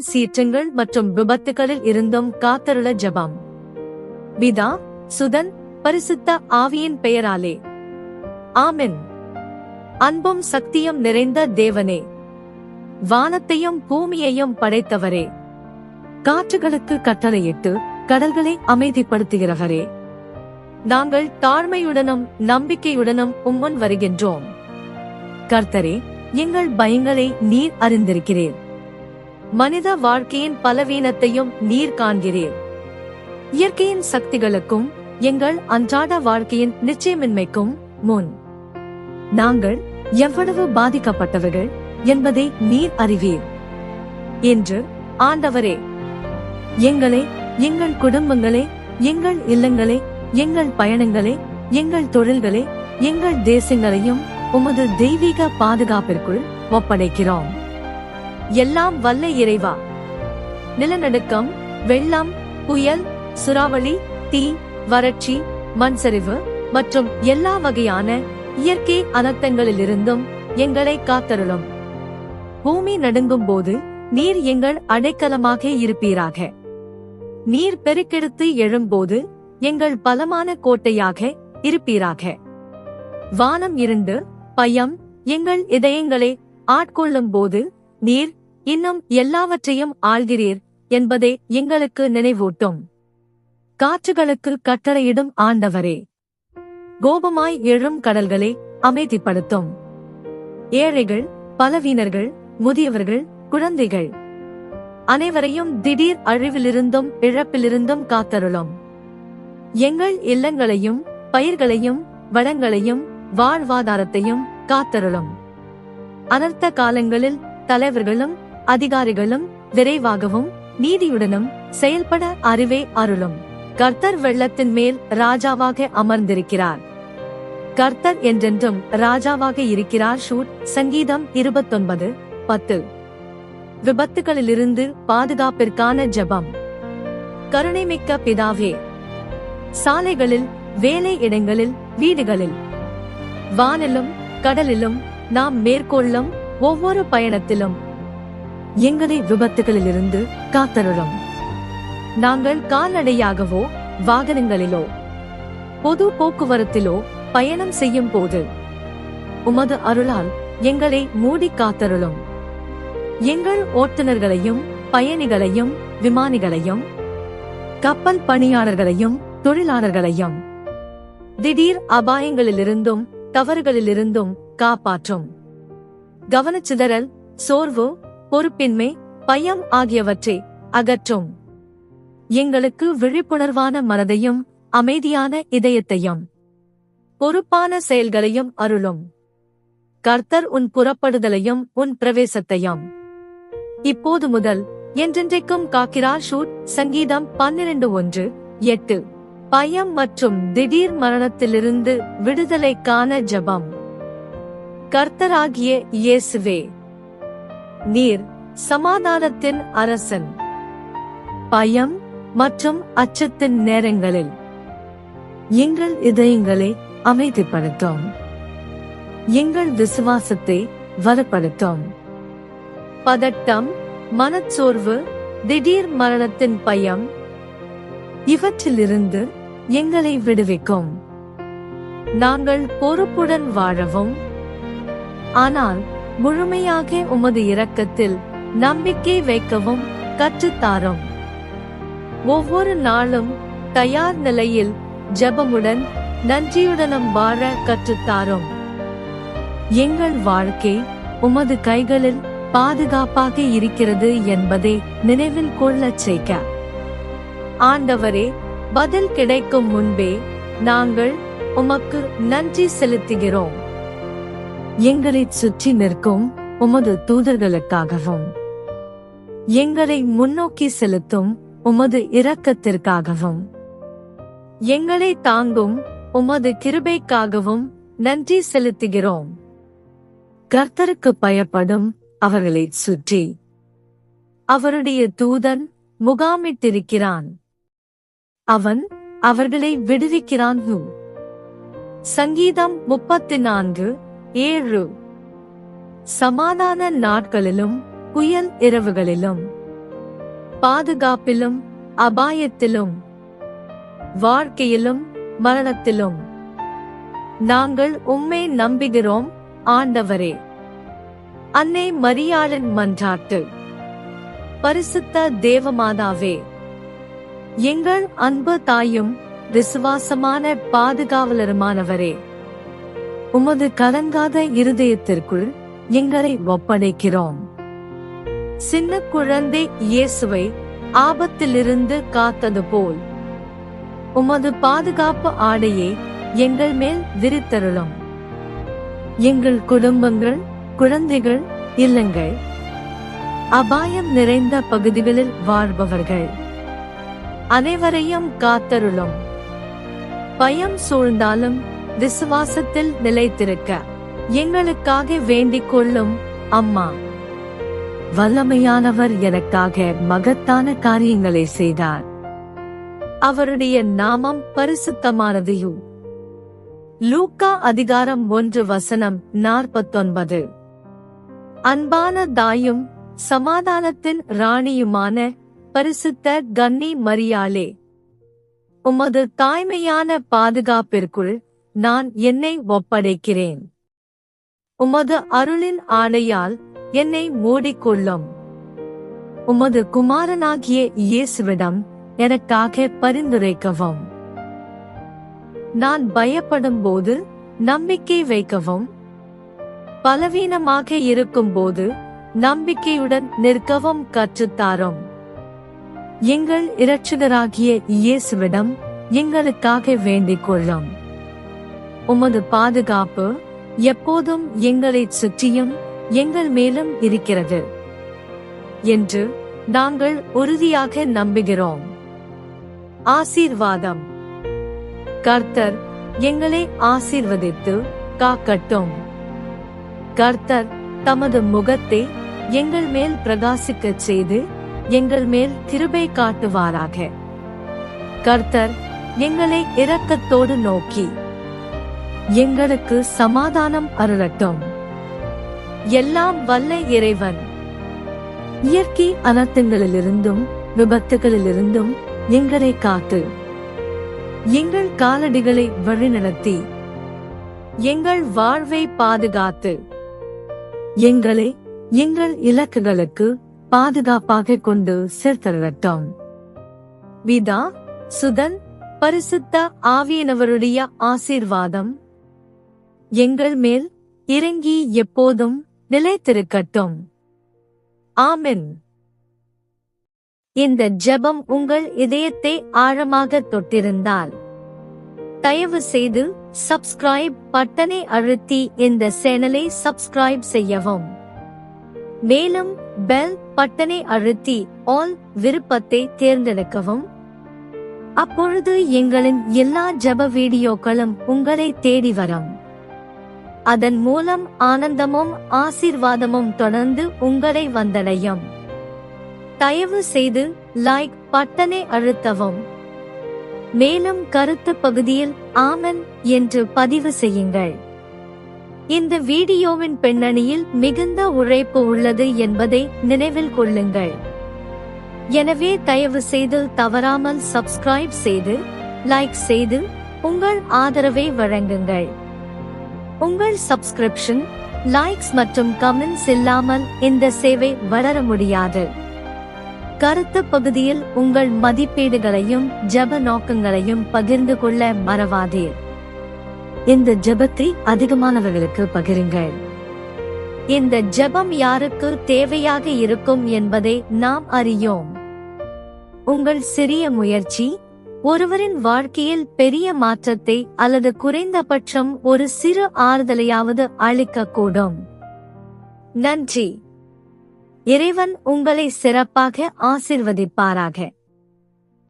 சீற்றங்கள் மற்றும் விபத்துகளில் இருந்தும் காத்தருள ஜெபம். பிதா, சுதன், பரிசுத்த ஆவியின் பெயராலே ஆமென். அன்பும் சக்தியும் நிறைந்த தேவனே, வானத்தையும் பூமியையும் படைத்தவரே, காற்றுகளுக்கு கட்டளையிட்டு கடல்களை அமைதிப்படுத்துகிறவரே, நாங்கள் தாழ்மையுடனும் நம்பிக்கையுடனும் உம்முன் வருகின்றோம். கர்த்தரே, எங்கள் பயங்களை நீர் அறிந்திருக்கிறீர். மனித வாழ்க்கையின் பலவீனத்தையும் நீர் காண்கிறீர். இயற்கையின் சக்திகளுக்கும் எங்கள் அன்றாட வாழ்க்கையின் நிச்சயமின்மைக்கும் முன் நாங்கள் எவ்வளவு பாதிக்கப்பட்டவர்கள் என்பதை நீர் அறிவீர். என்று ஆண்டவரே, எங்களை, எங்கள் குடும்பங்களை, எங்கள் இல்லங்களை, எங்கள் பயணங்களை, எங்கள் தொழில்களை, எங்கள் தேசங்களையும் உமது தெய்வீக பாதுகாப்பிற்குள் ஒப்படைக்கிறோம். எல்லாம் வல்ல இறைவா, நிலநடுக்கம், வெள்ளம், புயல், சூறாவளி, தீ, வறட்சி, மண்சரிவு மற்றும் எல்லா வகையான இயற்கை அனர்த்தங்களிலிருந்தும் எங்களை காத்தருளும். பூமி நடுங்கும் போது நீர் எங்கள் அடைக்கலமாக இருப்பீராக. நீர் பெருக்கெடுத்து எழும்போது எங்கள் பலமான கோட்டையாக இருப்பீராக. வானம் இருண்டு பயம் எங்கள் இதயங்களை ஆட்கொள்ளும் போது நீர் இன்னும் எல்லாவற்றையும் ஆள்கிறீர் என்பதை எங்களுக்கு நினைவூட்டும். காற்றுகளுக்கு கட்டளையிடும் ஆண்டவரே, கோபமாய் எழும் கடல்களை அமைதிப்படுத்தும். ஏழைகள், பலவீனர்கள், முதியவர்கள், குழந்தைகள் அனைவரையும் திடீர் அழிவிலிருந்தும் இழப்பிலிருந்தும் காத்தருளும். எங்கள் இல்லங்களையும் பயிர்களையும் வளங்களையும் வாழ்வாதாரத்தையும் காத்தருளும். அனர்த்த காலங்களில் தலைவர்களும் அதிகாரிகளும் விரைவாகவும் நீதியுடனும் செயல்பட அறிவை அருளும். கர்த்தர் வெள்ளத்தின் மேல் ராஜாவாக அமர்ந்திருக்கிறார். கர்த்தர் என்றென்றும் ராஜாவாக இருக்கிறார். சங்கீதம் 29:10. விபத்துகளிலிருந்து பாதுகாப்பிற்கான ஜெபம். கருணைமிக்க பிதாவே, சாலைகளில், வேலை இடங்களில், வீடுகளில், வானிலும் கடலிலும் நாம் மேற்கொள்ளும் ஒவ்வொரு பயணத்திலும் எங்களை விபத்துகளிலிருந்து காத்தருளும். நாங்கள் கால்நடையாகவோ வாகனங்களிலோ பொது போக்குவரத்திலோ பயணம் செய்யும் போது உமது அருளால் எங்களை மூடி காத்தருளும். எங்கள் ஓட்டுநர்களையும் பயணிகளையும் விமானிகளையும் கப்பல் பணியாளர்களையும் தொழிலாளர்களையும் திடீர் அபாயங்களிலிருந்தும் தவறுகளிலிருந்தும் காப்பாற்றும். கவனச்சிதறல், சோர்வு, பொறுப்பின்மை, பயம் ஆகியவற்றை அகற்றும். எங்களுக்கு விழிப்புணர்வான மனதையும் அமைதியான இதயத்தையும் பொறுப்பான செயல்களையும் அருளும். கர்த்தர் உன் புறப்படுதலையும் உன் பிரவேசத்தையும் இப்போது முதல் என்றென்றைக்கும் காக்கிறார். சங்கீதம் 12:1-8. பயம் மற்றும் திடீர் மரணத்திலிருந்து விடுதலைக்கான ஜெபம். கர்த்தராகிய இயேசுவே, நீர் சமாதானத்தின் அரசன். பயம் மற்றும் அச்சத்தின் நேரங்களில் எங்கள் இதயங்களை அமைதிப்படுத்தும். எங்கள் விசுவாசத்தை வலுப்படுத்தும். பதட்டம், மனச்சோர்வு, திடீர் மரணத்தின் பயம் இவற்றிலிருந்து எங்களை விடுவிக்கும். நாங்கள் பொறுப்புடன் வாழவும், ஆனால் முழுமையாக உமது இரக்கத்தில் நம்பிக்கை வைக்கவும் கற்றுத்தாரும். ஒவ்வொரு நாளும் தயார் நிலையில் ஜெபமுடன் நன்றியுடனும் வாழ கற்றுத்தாரும். எங்கள் வாழ்க்கை உமது கைகளில் பாதுகாப்பாக இருக்கிறது என்பதை நினைவில் கொள்ளச் செய்க. ஆண்டவரே, பதில் கிடைக்கும் முன்பே நாங்கள் உமக்கு நன்றி செலுத்துகிறோம். எங்களைச் சுற்றி நிற்கும் உமது தூதர்களுக்காகவும் எங்களை முன்னோக்கி செலுத்தும் உமது இரக்கத்திற்காகவும் எங்களை தாங்கும் உமது கிருபைக்காகவும் நன்றி செலுத்துகிறோம். கர்த்தருக்கு பயப்படும் அவர்களைச் சுற்றி அவருடைய தூதன் முகாமிட்டிருக்கிறான். அவன் அவர்களை விடுவிக்கிறான். சங்கீதம் 34:7. சமாதான நாட்களிலும் புயல் இரவுகளிலும் பாதுகாப்பிலும் அபாயத்திலும் வாழ்க்கையிலும் மரணத்திலும் நாங்கள் உம்மை நம்புகிறோம் ஆண்டவரே. அன்னை மரியாளின் மன்றாட்டு. பரிசுத்த தேவமாதாவே, எங்கள் அன்பு தாயும் விசுவாசமான பாதுகாவலருமானவரே, உமது கலங்காத இருதயத்திற்குள் எங்களை ஒப்படைக்கிறோம். சின்ன குழந்தை இயேசுவை ஆபத்திலிருந்து காத்தது போல் உமது பாதுகாப்பு ஆடையை எங்கள் மேல் விரித்தருளும். எங்கள் குடும்பங்கள், குழந்தைகள், இல்லங்கள், அபாயம் நிறைந்த பகுதிகளில் வாழ்பவர்கள் அனைவரையும் காத்தருளும். பயம் சூழ்ந்தாலும் விசுவாசத்தில் நிலைத்திருக்க எங்களுக்காக வேண்டிக் கொள்ளும் அம்மா. வல்லமையானவர் எனக்காக மகத்தான காரியங்களை செய்தார். அவருடைய நாமம் பரிசுத்தமானது. லூக்கா அதிகாரம் 1 வசனம் 49. அன்பான தாயும் சமாதானத்தின் ராணியுமான பரிசுத்த கன்னி மரியாளே, உமது தாய்மையான பாதுகாப்பிற்குள் நான் என்னை ஒப்படைக்கிறேன். உமது அருளின் ஆடையால் என்னை மூடிக்கொள்ளும். உமது குமாரனாகிய இயேசுவிடம் எனக்காக பரிந்துரைக்கவும். நான் பயப்படும் போது நம்பிக்கை வைக்கவும், பலவீனமாக இருக்கும்போது நம்பிக்கையுடன் நிற்கவும் கற்றுத்தாரும். எங்கள் இரட்சகராகிய இயேசுவிடம் எங்களுக்காக வேண்டிக் கொள்ளும். உமது பாதுகாப்பு எப்போதும் எங்களைச் சுற்றியும் எங்கள் மேலும் இருக்கிறது என்று நாங்கள் உறுதியாக நம்புகிறோம். ஆசீர்வாதம். கர்த்தர் எங்களை ஆசீர்வதித்து காக்கட்டும். கர்த்தர் தமது முகத்தை எங்கள் மேல் பிரகாசிக்கச் செய்து எங்கள் மேல் கிருபை காட்டுவாராக. கர்த்தர் எங்களை இரக்கத்தோடு நோக்கி எங்களுக்கு சமாதானம் அருளட்டும். எல்லாம் வல்ல இறைவன் இயற்கை அனர்த்தங்களிலிருந்தும் விபத்துகளிலிருந்தும் எங்களை காத்து எங்கள் காலடிகளை வழிநடத்தி எங்கள் வாழ்வை பாதுகாத்து எங்களை எங்கள் இலக்குகளுக்கு பாதுகாப்பாக கொண்டு சேர்த்தரட்டும். பிதா, சுதன், பரிசுத்த ஆவியானவருடைய ஆசீர்வாதம் எங்கள் மேல் இறங்கி எப்போதும் நிலைத்திருக்கட்டும். ஆமென். இந்த ஜெபம் உங்கள் இதயத்தை ஆழமாக தொட்டிருந்தால் தயவு செய்து சப்ஸ்கிரைப் பட்டனை அழுத்தி இந்த சேனலை சப்ஸ்கிரைப் செய்யவும். மேலும் பெல் பட்டனை அழுத்தி ஆல் விருப்பத்தை தேர்ந்தெடுக்கவும். அப்பொழுது எங்களின் எல்லா ஜெப வீடியோக்களும் உங்களை தேடி வரும். அதன் மூலம் ஆனந்தமும் ஆசீர்வாதமும் தொடர்ந்து உங்களை வந்தடையும். தயவு செய்து லைக் பட்டனை அழுத்தவும். மேலும் கருத்து பகுதியில் ஆமென் என்று பதிவு செய்யுங்கள். இந்த வீடியோவின் பின்னணியில் மிகுந்த உழைப்பு உள்ளது என்பதை நினைவில் கொள்ளுங்கள். எனவே தயவு செய்து தவறாமல் சப்ஸ்கிரைப் செய்து லைக் செய்து உங்கள் ஆதரவை வழங்குங்கள். உங்கள் சப்ஸ்கிரிப்ஷன், லைக்ஸ் மற்றும் கமெண்ட்ஸ் இல்லாமல் இந்த சேவை வளர முடியாது. கருத்து பகுதியில் உங்கள் மதிப்பீடுகளையும் ஜெப நோக்கங்களையும் பகிர்ந்து கொள்ள மறவாதீர். இந்த ஜெபத்தை அதிகமானவர்களுக்கு பகிருங்கள். இந்த ஜெபம் யாருக்கு தேவையாக இருக்கும் என்பதை நாம் அறியோம். உங்கள் சிறிய முயற்சி ஒருவரின் வாழ்க்கையில் பெரிய மாற்றத்தை அல்லது குறைந்தபட்சம் ஒரு சிறு ஆறுதலையாவது அளிக்கக்கூடும். நன்றி. இறைவன் உங்களை சிறப்பாக ஆசீர்வதிப்பாராக.